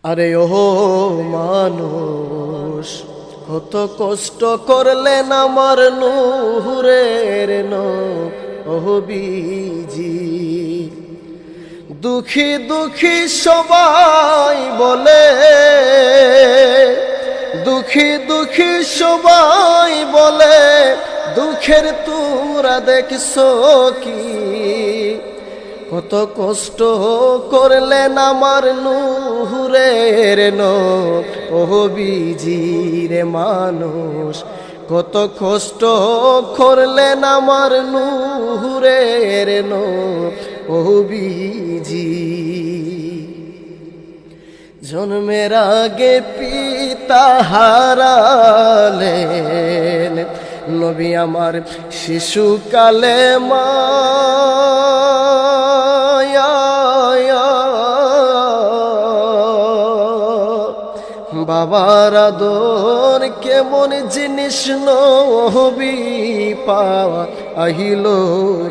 আরে ও মানুষ, কত কষ্ট করলেন আমার নূরের নবীজি। দুঃখী দুঃখী সবাই বলে, দুঃখী দুঃখী সবাই বলে, দুঃখের তোরা দেখছো কি? কত কষ্ট করলেন আমার নূরের নবীজি রে মানুষ, কত কষ্ট করলেন আমার নূরের নবীজি। জন্মের আগে পিতা হারালেন, নবী আমার শিশুকালে মা। বাবার আদর কেমন জিনিস নবী পাইল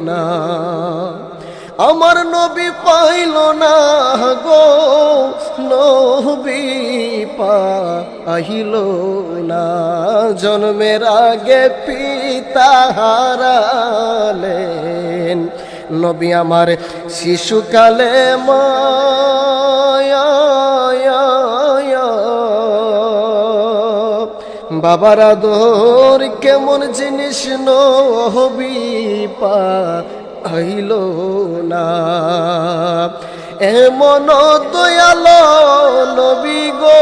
না, আমার নবী পাইল না গো, নবী পাইল না। জন্মের আগে পিতা হারালেন, নবী আমার শিশুকালে মা। বাবার আদর কেমন জিনিস নবী পাইল না। এমন দয়ালো নবী গো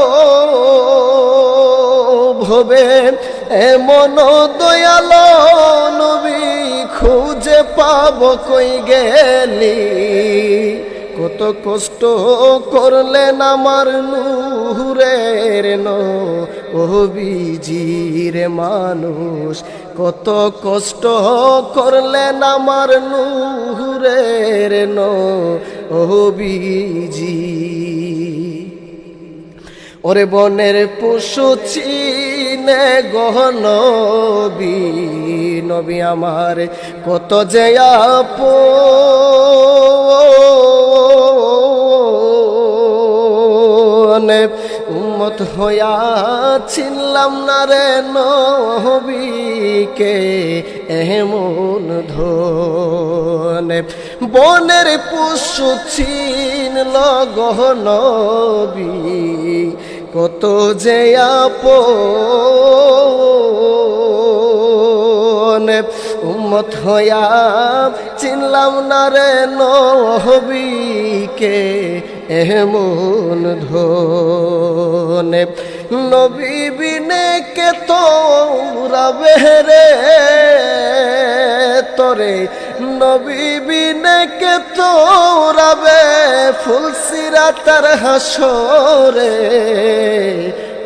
ভবে, এমন দয়ালো নবী খুঁজে পাব কই গেলি? কত কষ্ট করলেন আমার নূরের নবীজি রে মানুষ, কত কষ্ট করলেন আমার নূরের নবীজি। ওরে বনের পশু চিনে গহনবী, নবী আমার কত যে আপন, উম্মত হইয়া চিনলাম না রে নবীকে এমন ধনে। বনের পশু চিনল গহনবী, কত যে আপন, উম্মত হইয়া চিনলাম না রে নবীকে এমন ধনে। নবী বিনে কে তোরা বেহরে তোরে, নবী বিনে কে তোরা বে ফুলসিরাতার হাসরে।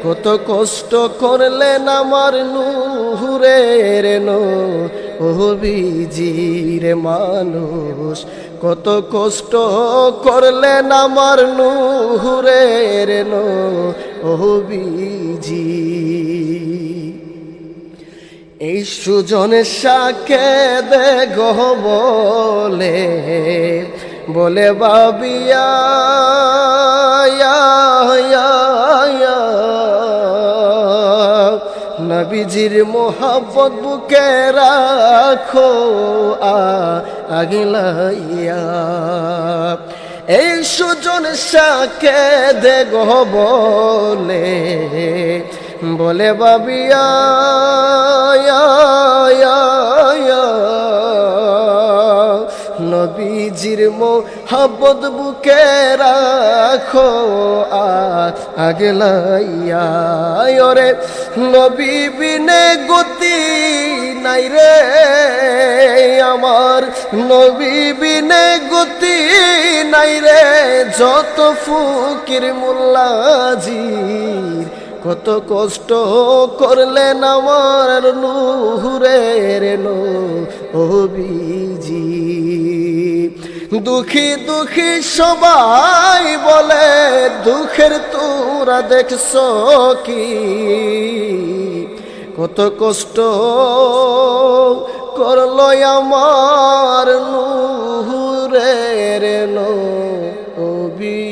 কত কষ্ট করলেন আমার নূরের নবীজি রে মানুষ, কত কষ্ট করলেন আমার নূরের নবীজি। এই সুজন সাকে দে গো বলে, বলে বাবিয়া নবীজির মোহাব্বত বুকে রাখো আগলাইয়া। এই সুজন সাকে দে গো বলে, বলে বাবিয়া নবীজির মোহাব্বত বুকে রাখো আগলাইয়া। ওরে নবী বিনে গতি নাই রে আমার, নবী বিনে গতি নাই রে যত ফকির মোল্লাজির। কত কষ্ট করলেন আমার নূরের নবীজি। দুঃখী দুঃখী সবাই বলে, দুঃখের তোরা দেখছো কি? কত কষ্ট করলো আমার নূরের নবী।